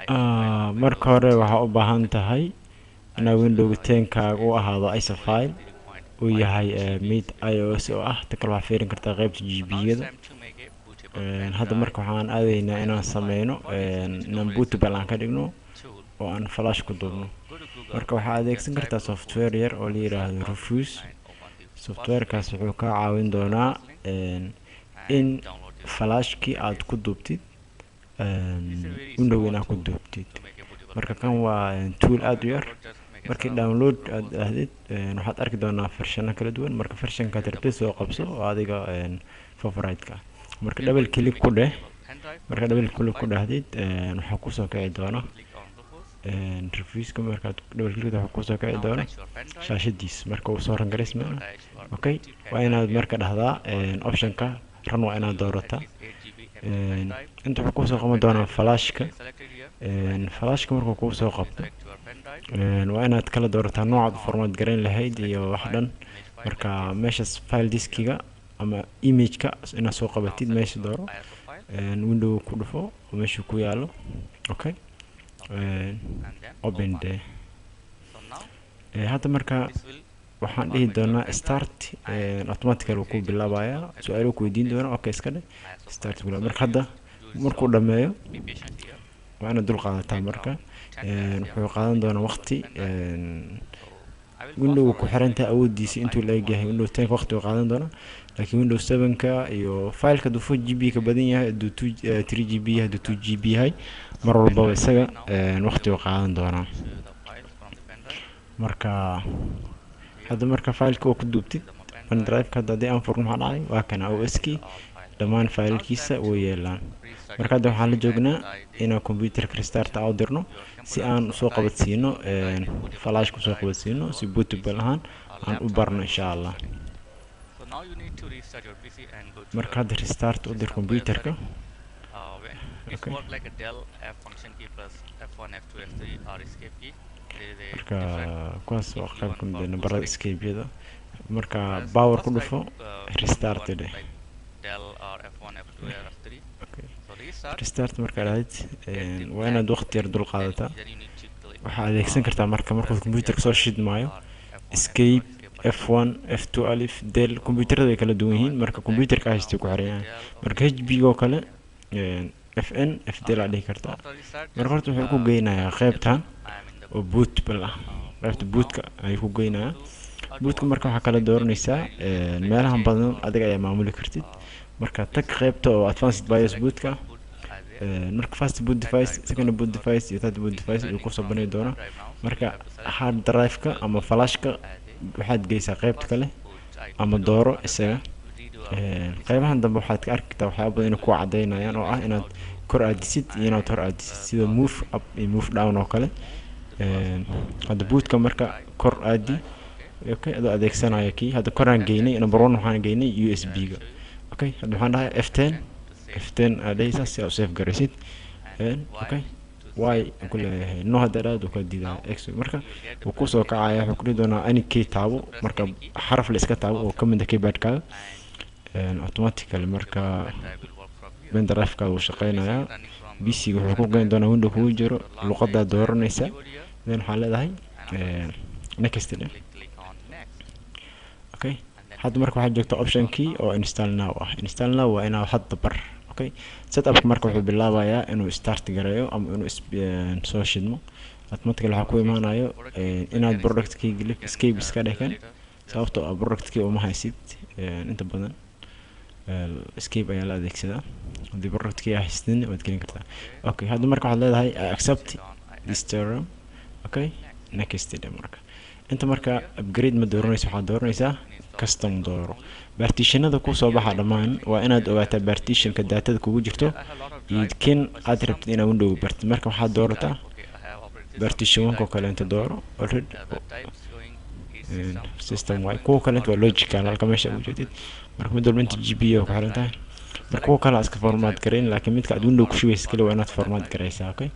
marka hore waxaa u baahan tahay inaa window 10kaaga u ahaado ISO file uu yahay mid iOS oo ah ta kale waxaa fiirin kartaa qaybta GB-gada hadda marka waxaan aadaynaa inaan sameyno inaan bootable aan ka dhigno oo aan flash ku duubno marka waxaa adeegsan kartaa software yar oo la yiraahdo Rufus softwarekaas wuxuu kaa caawin doonaa in flashkii aad ku duubtid window inaad ku duubtid marka kan waa tool aad u yar markii download aad ahdid waxaad arki doonaa version kala duwan marka versionka rabtid soo qabso oo adiga favorite-ka marka double click ku dheh marka double click ku dhahdid waxa ku soo kici doona Rufus-ka marka double click waxa ku soo kici doona shaashadiis marka uu soo rangareysmo okay waa inaad marka dhahdaa option-ka run waa inaad doorataa inta wuxuu ku soo qaban doonaa flashka markuu ku soo qabto waa inaad kala doorataa nooca format gareyn lahayd iyo wax dhan marka meeshas file diskiga ama image-ka inaad soo qabatid meesha dooro window ku dhufo oo meesha ku yaalo okay open the hadda marka waxaan dhihi doonaa start automatically uu ku bilaabaya su'aalo ku weydiin doona okay iska dheh start marka hadda markuu dhameeyo waa inaad dul qaadataa marka wuxuu qaadan doonaa waqti window ku xirantahay awoodiisa intuu la eegyahay window 10 waqti uu qaadan doona laakiin window 7ka iyo fileka du 4GB ka badan yahay du 3GB yahay du 2GB yahay mar walba isaga waqti uu qaadan doona marka hadda marka fileka uu ku duubtid OneDrive-ka hadii aan furno maxaa dhacay waa kana OS-kii dhammaan filekiisa way yeelaan marka hadda waxaan la joognaa inaan computer-ka restart u dirno si aan soo qabadsiino flash ku soo qabadsiino si bootable ahaan aan u barno insha Allah marka hadda restart u dir computer-ka okay marka kuwaas waa qayb ka mid ah nambarada escape-yada marka power ku dhufo restart dheh restart marka aad waa inaad waqti yar dul qaadataa waxaa adeegsan kartaa markuu computer soo shidmaayo escape F1 F2 alif del computerada ay kala duwan yihiin marka computerka haysto ku xiran yahay marka HP oo kale FN FDL aad dhihi kartaa marka horta wuxuu ku geynayaa qaybtan oo bootable ah qaybta bootka ay ku geynayaa bootka marka waxa kala dooranaysaa meelaha badan adiga ayaa maamuli kartid marka tag qaybta oo advanced BIOS bootka marka first boot device second boot device iyo third boot device uu ku soo banay doona marka hard drive-ka ama flash-ka waxaad geysaa qaybta kale ama dooro isaga qaybahan dambe waxaad ka arki kartaa waxyaabo badan ku cadeynayaan oo ah inaad kor aadisid iyo inaad hor aadisid sida move up iyo move down oo kale hadda bootka marka kor aadi okay adoo adeegsanaya kii hadda koraan geynay number 1 waxaan geynay USB-ga okay hadda waxaan dhahay F10 adaysa si aad save garaysid okay why ku leeyahay no hadda aad u ka diidaa x marka uu ku soo kacaya wuxuu ku doonaa any key taabo marka xaraf la iska taabo oo ka mid ah keyboard-ka automatically marka OneDrive-ka uu shaqeynaya PC-ga wuxuu ku geyn doonaa window kugu jiro luqadda dooranaysa then waxaa leedahay next okay hadda marka waxaa joogta option key oo install now ah install now waa inaad hadda bar okay setup marka wuxuu bilaabayaa inuu start gareeyo ama inuu soo shidmo automatically waxa ku imaanayo inaad product key gelif escape iska dhexan sababtoo ah product key uma haysid inta badan escape ayaa la adeegsadaa hadii product key haystin waad gelin kartaa okay hadda marka waxaad leedahay accept this term okay next marka inta marka upgrade ma dooranayso waxaad dooranaysaa custom dooro partitionada ku soo baxa dhamaan waa inaad ogaataa partitionka daatada kugu jirto iyo kin aad rabtid inaad window bartid marka waxaad doorataa partition ko kale inta dooro already system wide ko kale waa logical halka meesha u jeedid marka mid walba inta GPU ku xiran tahay marka ko kale iska format gareyn laakiin midka aad window ku shubeysid kale waa inaad format gareysaa okay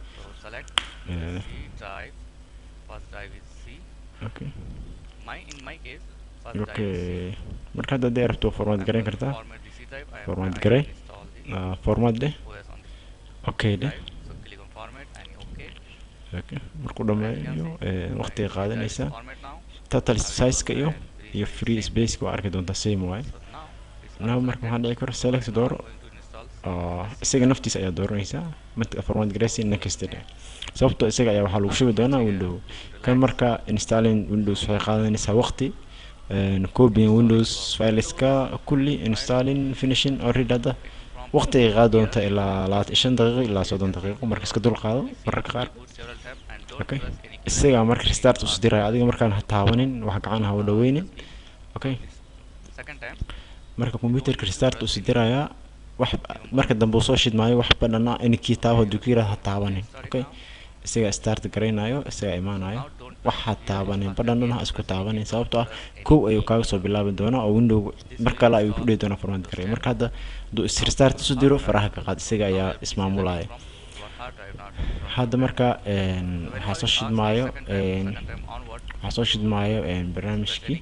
okay okay marka hadda aad rabto format gareyn kartaa format garey format de okay de okay markuu dhameeyo waqtiga qaadanaysa total size-ka iyo free space-ka waa arki doontaa same way now marka waxaan dhici karo select dooro isaga naftiisa ayaa dooranaysaa marka format garaysi next day sababtoo isaga ayaa waxaa lagu shubi doonaa window kan marka installing windows waxay qaadanaysaa waqti copying windows fileska kulli installing finishing already data waqtiga qaad doonta ilaa 25 daqiiqo ilaa 30 daqiiqo marka iska dul qaado marka qaar okay isaga marka restart u diray adiga markaan ha taabanin wax gacan ha u dhaweynin okay marka computerka restart u diraya wax marka dambe soo shidmaayo wax badana in kitaabo dukira ha taabanin okay isaga start gareynayo isaga imaanayo waxa taabanin badana isku taabanin sababtoo ah koow ayuu kaaga soo bilaabi doonaa oo window marka la ay ku dhig doona format gareey marka hadda duu restart u diro faraha ka qaad isaga ayaa ismaamulaya hadda marka waxa soo shidmaayo barnaamijkii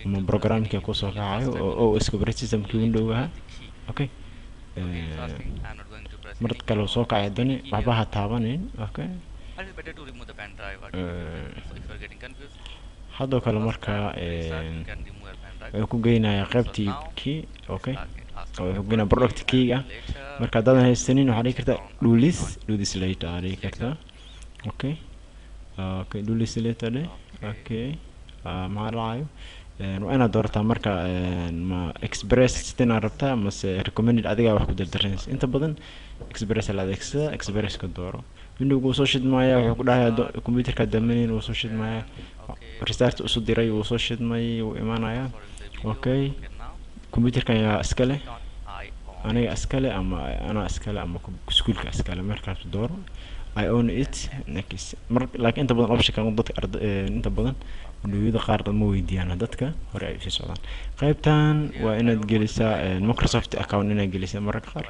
ama programkii ku soo kacayo oo operating systemkii window-ga okay marka kale soo kacay dani waxba ha taabanin okay hadda kale marka ay ku geynaya qaybtii key okay oo gina product key marka dad haysanin waxa dhigi karta do this later dhigi karta okay do this later okay ma raayo waa inaad doortaa marka ma express sidina rabtaa ama se recommended adiga wax ku dardaraysa inta badan express la adeegsada express ka dooro window-gu soo shidmaya wuxuu ku dhahayaa computerka damayn uu soo shidmaya restart u soo diray uu soo shidmay uu imaanaya okay computerka ayaa iska leh aniga iska leh ama ana iska leh ama iskuulka iska leh markaas dooro I own it next laakiin inta badan option dadka inta badan window-yada qaar ma weydiiyaan dadka hore ay sii socdaan qaybtan waa inaad gelisaa Microsoft account inaad gelisaa marka qaar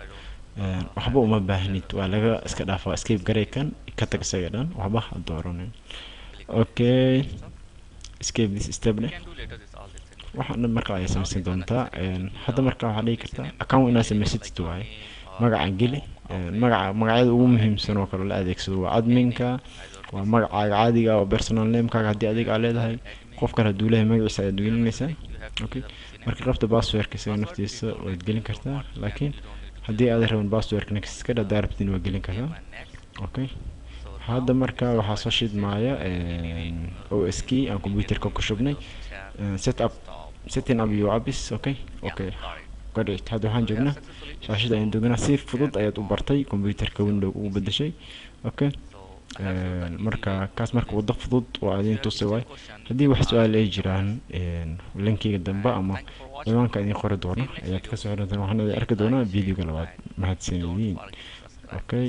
waxba uma baahnid waa laga iska dhaafaa escape gareekan ka tag isaga dhan waxba ha dooranin okay escape this step waxaan marka ay sameysan doontaa hadda marka waxa dhigi kartaa account inaad sameysatid waay magaca geli magacyada ugu muhiimsan oo kale la adeegsado waa adminka waa magacaaga caadiga oo personal name-kaaga haddii adiga aad leedahay qof kale hadduu leeyahay magaciisa ayaad gelinaysaa okay marka qabta password-ka isaga naftiisa waad gelin kartaa laakiin haddii aad rabin password-ka next iska dhadaa rabtin waa gelin kartaa okay hadda marka waxaa soo shidmaya OS key aan computerka ku shubnay setting up your apps okay great hadda waxaan joognaa shaashada ayaan joognaa si fudud ayaad u bartay computerka window ugu bedeshay okay marka kaas marka wada fudud waa idin tusay way haddii wax su'aal ay jiraan linkiga dambe ama ciwaanka idin qori doono ayaad ka soo xiriirtaan waxaan arki doonaa video labaad mahadsanidin okay